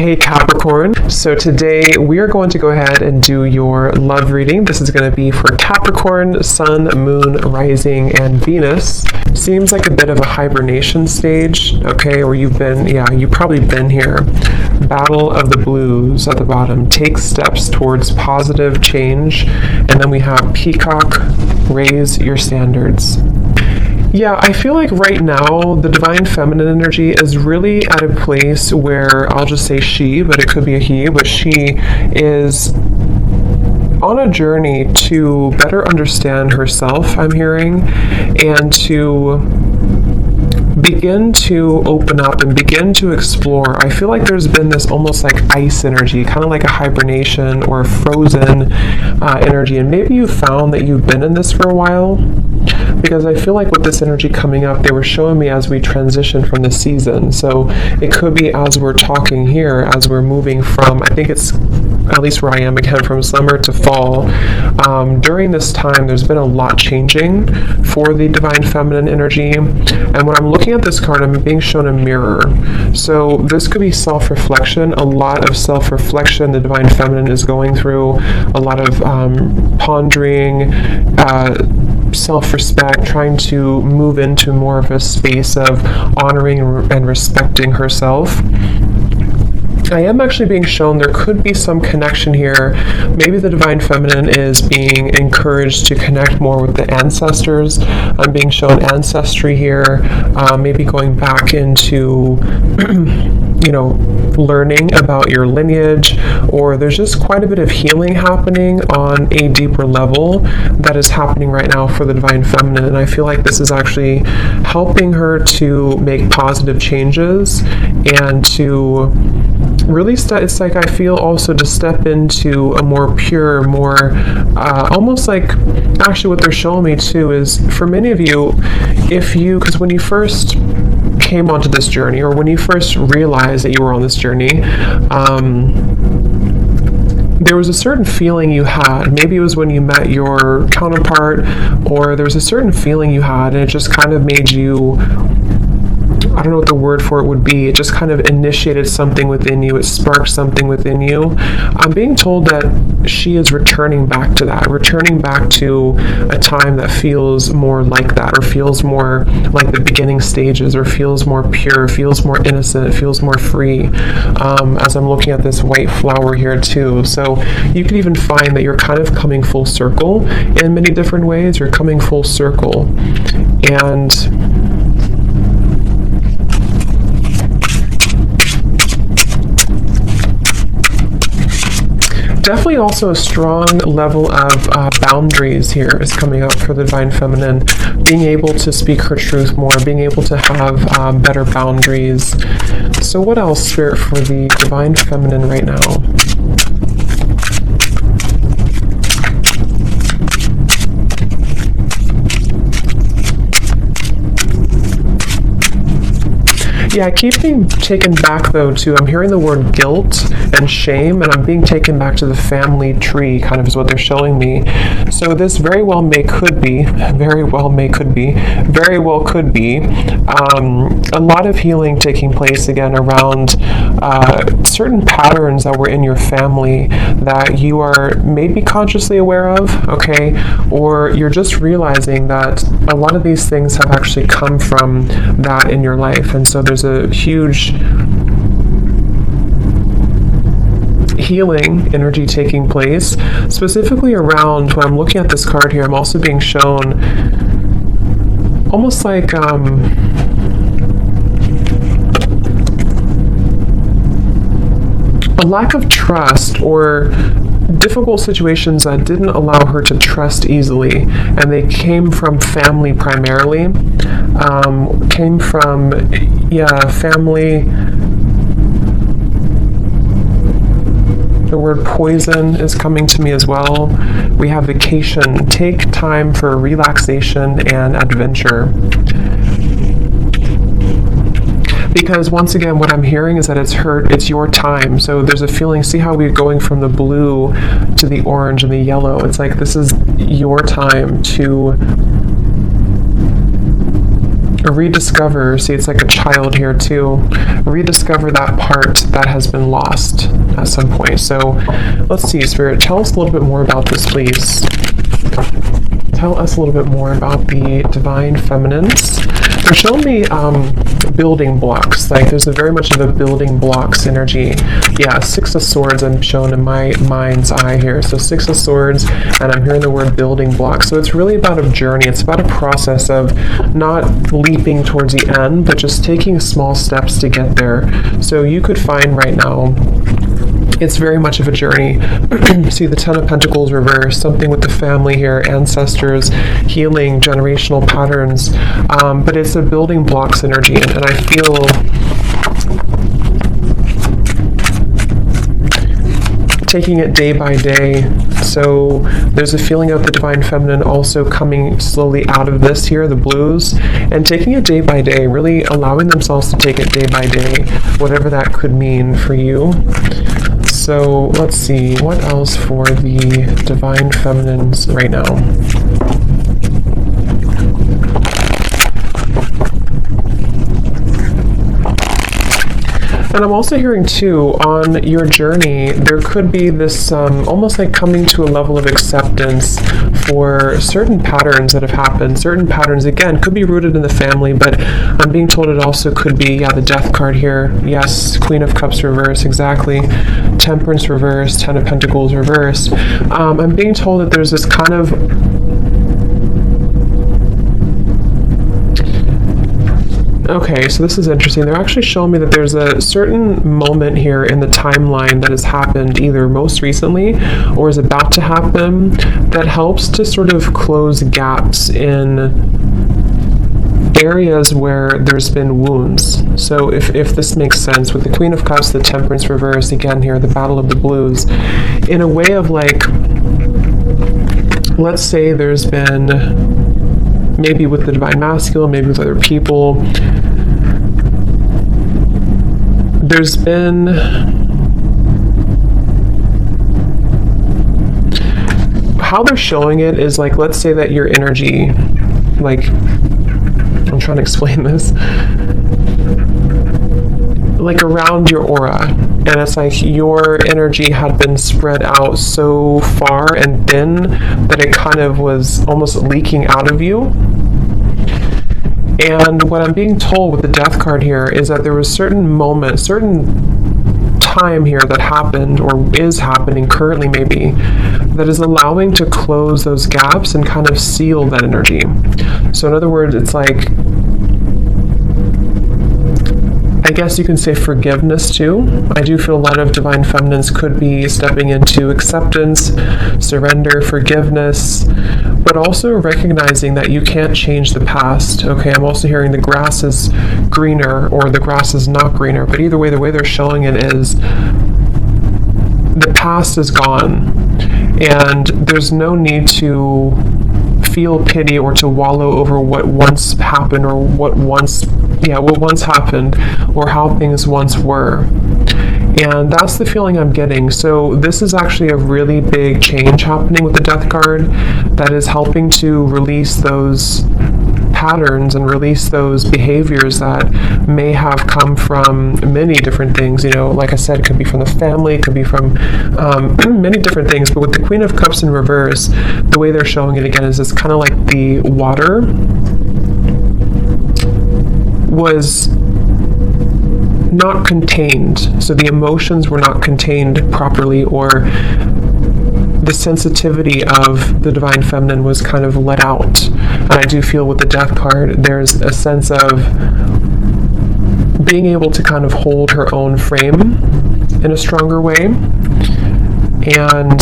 Hey Capricorn, so today we are going to go ahead and do your love reading. This is going to be for Capricorn, Sun, Moon, Rising, and Venus. Seems like a bit of a hibernation stage, okay, or you've probably been here. Battle of the Blues at the bottom. Take steps towards positive change. And then we have Peacock, raise your standards. Yeah, I feel like right now the divine feminine energy is really at a place where I'll just say she, but it could be a he, but she is on a journey to better understand herself, I'm hearing, and to begin to open up and begin to explore. I feel like there's been this almost like ice energy, kind of like a hibernation or a frozen energy, and maybe you found that you've been in this for a while. Because I feel like with this energy coming up, they were showing me as we transition from the season. So it could be as we're talking here, as we're moving from, I think it's at least where I am again, from summer to fall. During this time, there's been a lot changing for the divine feminine energy. And when I'm looking at this card, I'm being shown a mirror. So this could be self-reflection, a lot of self-reflection the divine feminine is going through, a lot of pondering, self-respect, trying to move into more of a space of honoring and respecting herself. I am actually being shown there could be some connection here. Maybe the divine feminine is being encouraged to connect more with the ancestors. I'm being shown ancestry here, maybe going back into learning about your lineage, or there's just quite a bit of healing happening on a deeper level that is happening right now for the divine feminine. And I feel like this is actually helping her to make positive changes and to really it's like I feel also to step into a more pure, more almost like, actually what they're showing me too is for many of you, because when you first came onto this journey, or when you first realized that you were on this journey, there was a certain feeling you had. Maybe it was when you met your counterpart, or there was a certain feeling you had, and it just kind of made you, I don't know what the word for it would be. It just kind of initiated something within you. It sparked something within you. I'm being told that she is returning back to that, returning back to a time that feels more like that, or feels more like the beginning stages, or feels more pure, feels more innocent, feels more free. As I'm looking at this white flower here too. So you could even find that you're kind of coming full circle in many different ways. You're coming full circle. And definitely also a strong level of boundaries here is coming up for the divine feminine, being able to speak her truth more, being able to have better boundaries. So what else, Spirit, for the divine feminine right now? Yeah, I keep being taken back though to, I'm hearing the word guilt and shame, and I'm being taken back to the family tree, kind of is what they're showing me. So this very well could be a lot of healing taking place again around certain patterns that were in your family that you are maybe consciously aware of, okay, or you're just realizing that a lot of these things have actually come from that in your life. And so there's a huge healing energy taking place, specifically around, when I'm looking at this card here, I'm also being shown almost like a lack of trust, or difficult situations that didn't allow her to trust easily, and they came from family primarily, came from family. The word poison is coming to me as well. We have vacation. Take time for relaxation and adventure. Because once again, what I'm hearing is that it's your time. So there's a feeling, see how we're going from the blue to the orange and the yellow. It's like this is your time to rediscover, see, it's like a child here too, rediscover that part that has been lost at some point. So let's see, Spirit, tell us a little bit more about this, please. Tell us a little bit more about the divine feminines. They're showing me building blocks. Like there's a very much of a building blocks energy. Yeah, Six of Swords I'm shown in my mind's eye here. So Six of Swords, and I'm hearing the word building blocks. So it's really about a journey. It's about a process of not leaping towards the end, but just taking small steps to get there. So you could find right now, it's very much of a journey. See the Ten of Pentacles reversed, something with the family here, ancestors, healing, generational patterns. But it's a building blocks energy, and I feel taking it day by day. So there's a feeling of the divine feminine also coming slowly out of this here, the blues, and taking it day by day, really allowing themselves to take it day by day, whatever that could mean for you. So let's see, what else for the divine feminines right now? And I'm also hearing too, on your journey, there could be this almost like coming to a level of acceptance for certain patterns that have happened. Certain patterns, again, could be rooted in the family, but I'm being told it also could be, yeah, the Death card here. Yes, Queen of Cups reversed, exactly. Temperance reversed, Ten of Pentacles reversed. I'm being told that there's this kind of okay, so this is interesting. They're actually showing me that there's a certain moment here in the timeline that has happened either most recently or is about to happen that helps to sort of close gaps in areas where there's been wounds. So if this makes sense, with the Queen of Cups, the Temperance reverse, again here, the Battle of the Blues, in a way of like, let's say there's been, maybe with the divine masculine, maybe with other people, there's been how they're showing it is like, let's say that your energy, like, I'm trying to explain this, like around your aura, and it's like your energy had been spread out so far and thin that it kind of was almost leaking out of you. And what I'm being told with the Death card here is that there was certain moment, certain time here that happened or is happening currently maybe, that is allowing to close those gaps and kind of seal that energy. So in other words, it's like, I guess you can say forgiveness too. I do feel a lot of divine feminines could be stepping into acceptance, surrender, forgiveness, but also recognizing that you can't change the past. Okay, I'm also hearing the grass is greener or the grass is not greener, but either way, the way they're showing it is the past is gone and there's no need to feel pity or to wallow over what once happened or what once happened or how things once were. And that's the feeling I'm getting. So this is actually a really big change happening with the Death card that is helping to release those patterns and release those behaviors that may have come from many different things. You know, like I said, it could be from the family, it could be from many different things. But with the Queen of Cups in reverse, the way they're showing it again is it's kind of like the water was not contained. So the emotions were not contained properly, or the sensitivity of the divine feminine was kind of let out. And I do feel with the Death card, there's a sense of being able to kind of hold her own frame in a stronger way. And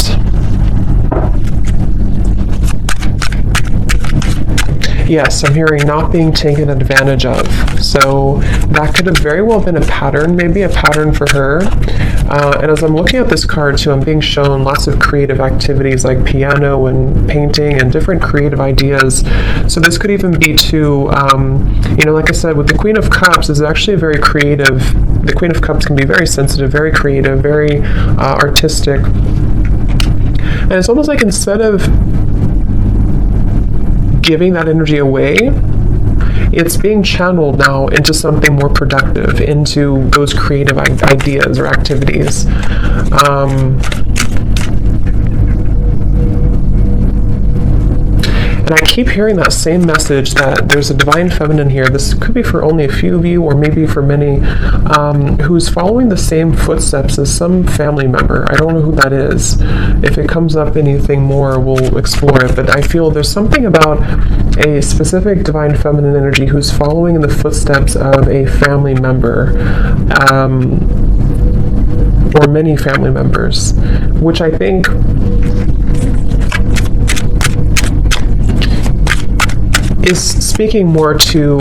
yes, I'm hearing not being taken advantage of. So that could have very well been a pattern, maybe a pattern for her. And as I'm looking at this card too, I'm being shown lots of creative activities like piano and painting and different creative ideas. So this could even be too, like I said, with the Queen of Cups is actually very creative. The Queen of Cups can be very sensitive, very creative, very artistic. And it's almost like instead of giving that energy away, it's being channeled now into something more productive, into those creative ideas or activities. And I keep hearing that same message that there's a divine feminine here. This could be for only a few of you, or maybe for many, who's following the same footsteps as some family member. I don't know who that is. If it comes up anything more, we'll explore it. But I feel there's something about a specific divine feminine energy who's following in the footsteps of a family member, or many family members, which I think is speaking more to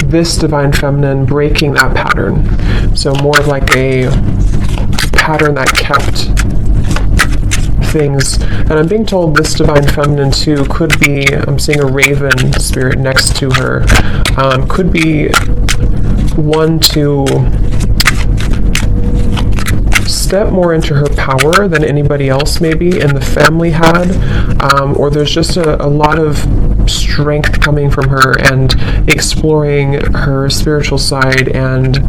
this divine feminine breaking that pattern. So more of like a pattern that kept things. And I'm being told this divine feminine too could be, I'm seeing a raven spirit next to her, could be one to step more into her power than anybody else maybe in the family had, or there's just a lot of strength coming from her and exploring her spiritual side and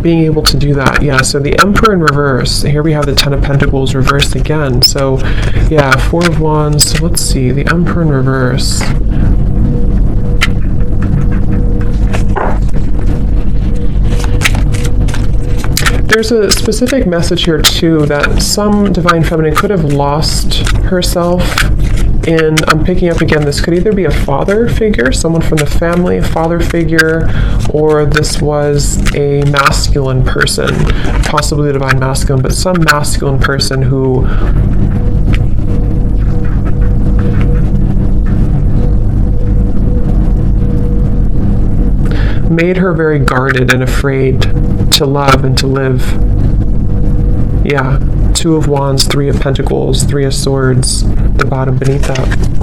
being able to do that. Yeah, so the Emperor in reverse. Here we have the Ten of Pentacles reversed again. So yeah, Four of Wands. So let's see, the Emperor in reverse. There's a specific message here too that some divine feminine could have lost herself in, I'm picking up again, this could either be a father figure, someone from the family, a father figure, or this was a masculine person, possibly the divine masculine, but some masculine person who made her very guarded and afraid to love and to live. Yeah, Two of Wands, Three of Pentacles, Three of Swords, the bottom beneath that.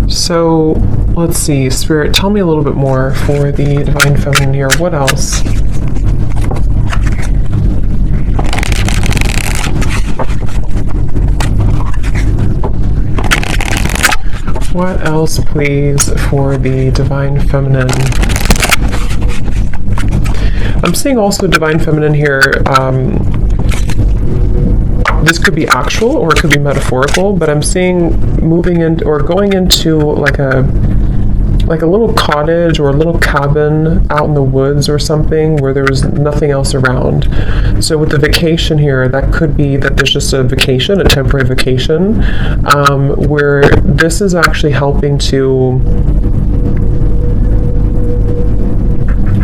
So let's see, Spirit, tell me a little bit more for the divine feminine here. What else? What else, please, for the divine feminine? I'm seeing also divine feminine here. This could be actual or it could be metaphorical, but I'm seeing moving in or going into like a little cottage or a little cabin out in the woods or something where there was nothing else around. So with the vacation here, that could be that there's just a vacation, a temporary vacation, where this is actually helping to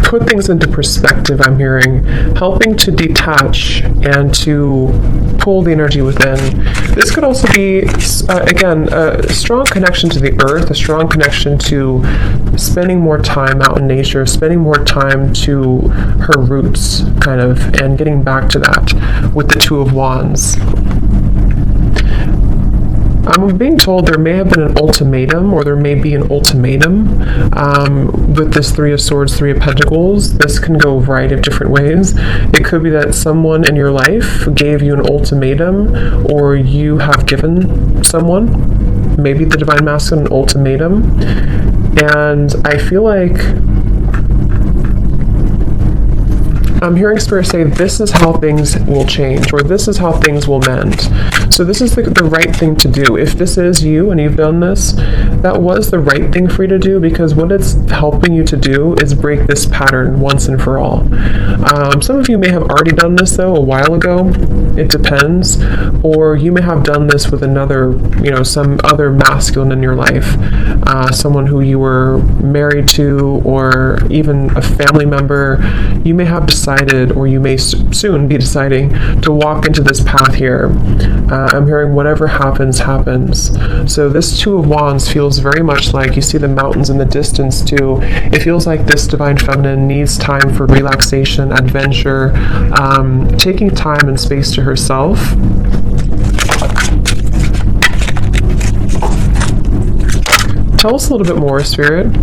put things into perspective. I'm hearing helping to detach and to pull the energy within. This could also be again a strong connection to the earth, a strong connection to spending more time out in nature, spending more time to her roots kind of, and getting back to that with the Two of Wands. I'm being told there may have been an ultimatum, or there may be an ultimatum with this Three of Swords, Three of Pentacles. This can go a variety of different ways. It could be that someone in your life gave you an ultimatum, or you have given someone, maybe the divine masculine, an ultimatum. And I feel like I'm hearing Spirit say this is how things will change, or this is how things will mend. So this is the right thing to do. If this is you and you've done this, that was the right thing for you to do, because what it's helping you to do is break this pattern once and for all. Some of you may have already done this though a while ago. It depends. Or you may have done this with another, some other masculine in your life, someone who you were married to, or even a family member. You may have decided decided, or you may soon be deciding, to walk into this path here. I'm hearing whatever happens, happens. So this Two of Wands feels very much like, you see the mountains in the distance too. It feels like this Divine Feminine needs time for relaxation, adventure, taking time and space to herself. Tell us a little bit more, Spirit.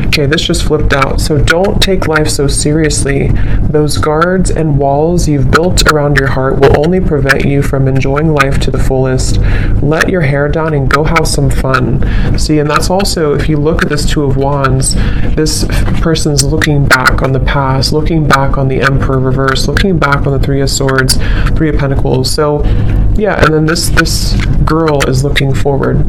Okay, this just flipped out. So don't take life so seriously. Those guards and walls you've built around your heart will only prevent you from enjoying life to the fullest. Let your hair down and go have some fun. See, and that's also, if you look at this Two of Wands, this person's looking back on the past, looking back on the Emperor reverse, looking back on the Three of Swords, Three of Pentacles. So yeah, and then this girl is looking forward.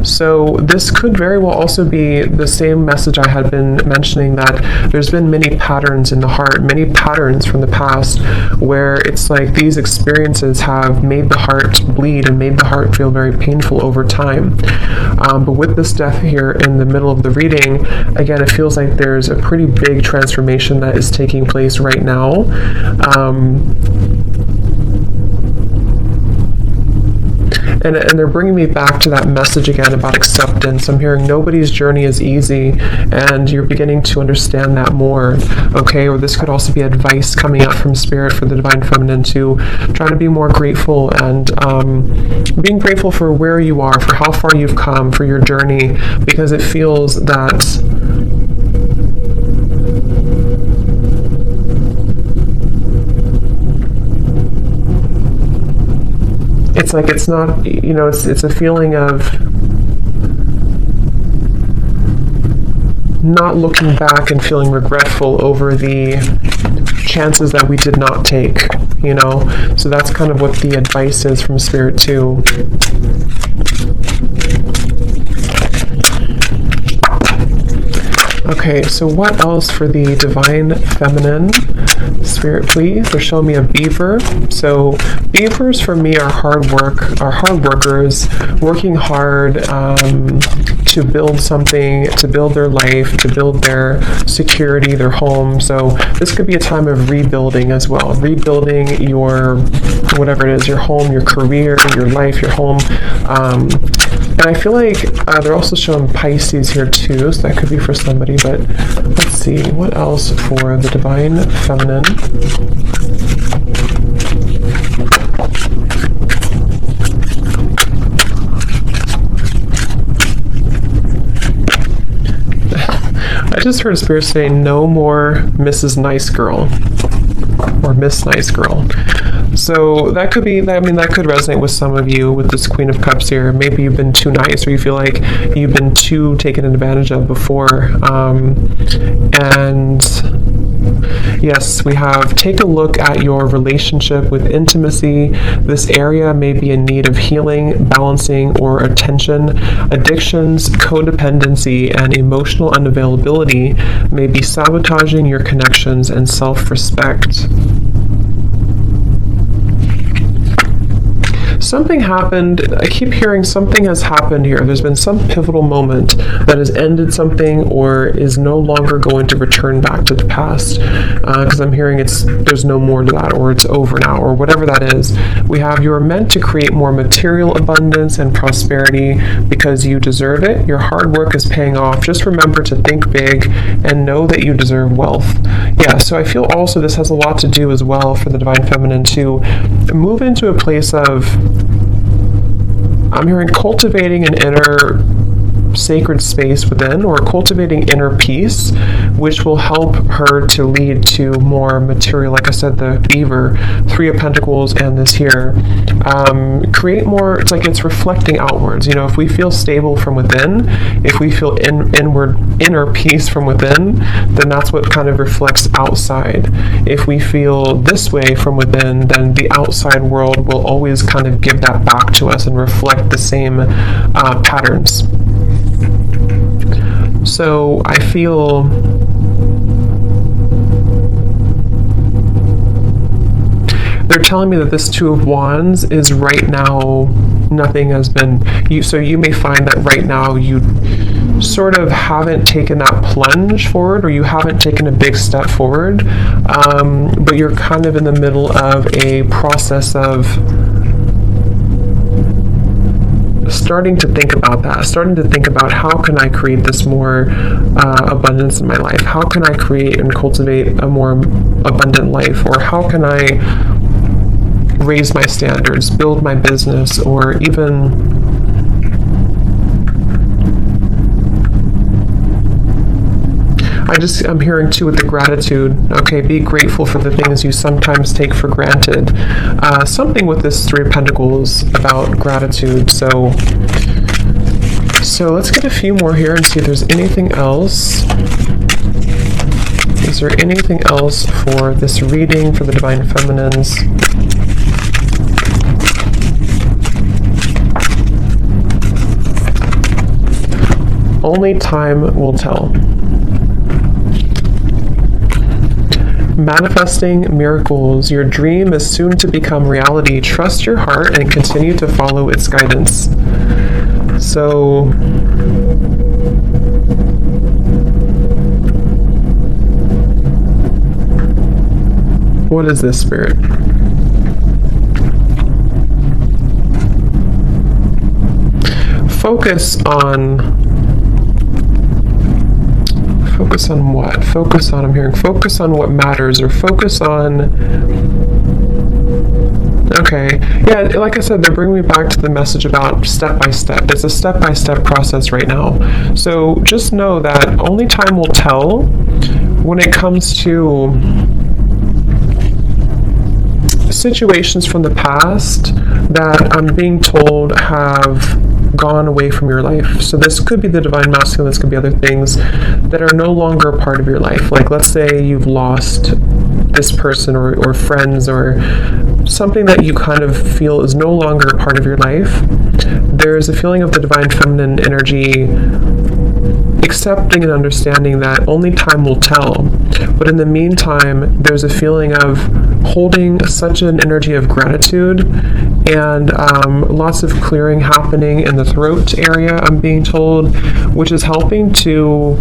So this could very well also be the same message I had been mentioning, that there's been many patterns in the heart, many patterns from the past, where it's like these experiences have made the heart bleed and made the heart feel very painful over time. But with this death here in the middle of the reading, again, it feels like there's a pretty big transformation that is taking place right now. And they're bringing me back to that message again about acceptance. I'm hearing nobody's journey is easy, and you're beginning to understand that more, okay? Or this could also be advice coming out from Spirit for the Divine Feminine to try to be more grateful, and being grateful for where you are, for how far you've come, for your journey, because it feels that it's like it's not, you know, it's a feeling of not looking back and feeling regretful over the chances that we did not take, you know. So that's kind of what the advice is from Spirit too. Okay, so what else for the Divine Feminine? Spirit, please. They're showing me a beaver. So beavers for me are hard workers, working hard to build something, to build their life, to build their security, their home. So this could be a time of rebuilding as well. Rebuilding your, whatever it is, your home, your career, your life, your home. And I feel like they're also showing Pisces here too, so that could be for somebody, but let's see, what else for the Divine Feminine? I just heard Spirit say, no more Mrs. Nice Girl, or Miss Nice Girl. So that could be, I mean, that could resonate with some of you with this Queen of Cups here. Maybe you've been too nice, or you feel like you've been too taken advantage of before. And yes, we have, take a look at your relationship with intimacy. This area may be in need of healing, balancing, or attention. Addictions, codependency, and emotional unavailability may be sabotaging your connections and self-respect. Something happened, I keep hearing something has happened here. There's been some pivotal moment that has ended something or is no longer going to return back to the past. Because I'm hearing there's no more to that, or it's over now, or whatever that is. We have, you're meant to create more material abundance and prosperity because you deserve it. Your hard work is paying off. Just remember to think big and know that you deserve wealth. Yeah, so I feel also this has a lot to do as well for the Divine Feminine to move into a place of, I'm hearing cultivating an inner sacred space within, or cultivating inner peace, which will help her to lead to more material, like I said, the beaver, Three of Pentacles, and this here. Create more, it's like it's reflecting outwards. You know, if we feel stable from within, if we feel inner peace from within, then that's what kind of reflects outside. If we feel this way from within, then the outside world will always kind of give that back to us and reflect the same patterns. So I feel they're telling me that this Two of Wands is right now, nothing has been, so you may find that right now sort of haven't taken that plunge forward, or you haven't taken a big step forward, but you're kind of in the middle of a process of starting to think about that, starting to think about how can I create this more abundance in my life? How can I create and cultivate a more abundant life? Or how can I raise my standards, build my business, or even I'm hearing too with the gratitude, okay, be grateful for the things you sometimes take for granted. Something with this Three of Pentacles about gratitude. So let's get a few more here and see if there's anything else. Is there anything else for this reading for the Divine Feminines? Only time will tell. Manifesting miracles. Your dream is soon to become reality. Trust your heart and continue to follow its guidance. So, what is this, Spirit? Focus on what? Focus on, I'm hearing, focus on what matters, or focus on, okay, yeah, like I said, they're bringing me back to the message about step-by-step. It's a step-by-step process right now. So just know that only time will tell when it comes to situations from the past that I'm being told have gone away from your life. So this could be the Divine Masculine, this could be other things that are no longer a part of your life. Like, let's say you've lost this person or friends or something that you kind of feel is no longer a part of your life. There's a feeling of the Divine Feminine energy accepting and understanding that only time will tell. But in the meantime, there's a feeling of holding such an energy of gratitude and lots of clearing happening in the throat area, I'm being told, which is helping to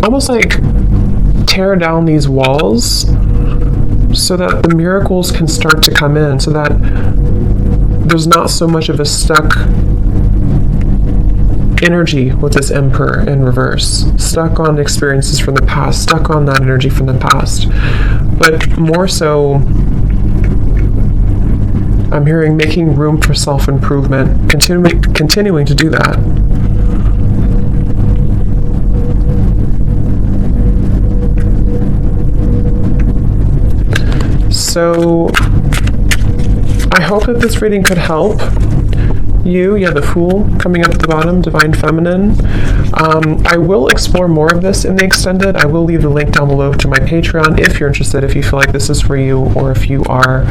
almost like tear down these walls so that the miracles can start to come in, so that there's not so much of a stuck energy with this Emperor in reverse, stuck on experiences from the past, stuck on that energy from the past. But more so, I'm hearing making room for self-improvement, continuing to do that. So I hope that this reading could help you. Yeah, the Fool coming up at the bottom, Divine Feminine. I will explore more of this in the extended. I will leave the link down below to my Patreon if you're interested, if you feel like this is for you, or if you are,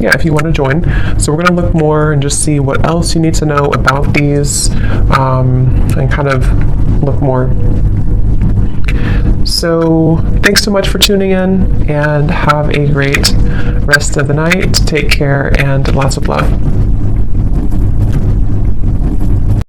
if you want to join. So we're going to look more and just see what else you need to know about these, and kind of look more. So thanks so much for tuning in, and have a great rest of the night. Take care and lots of love.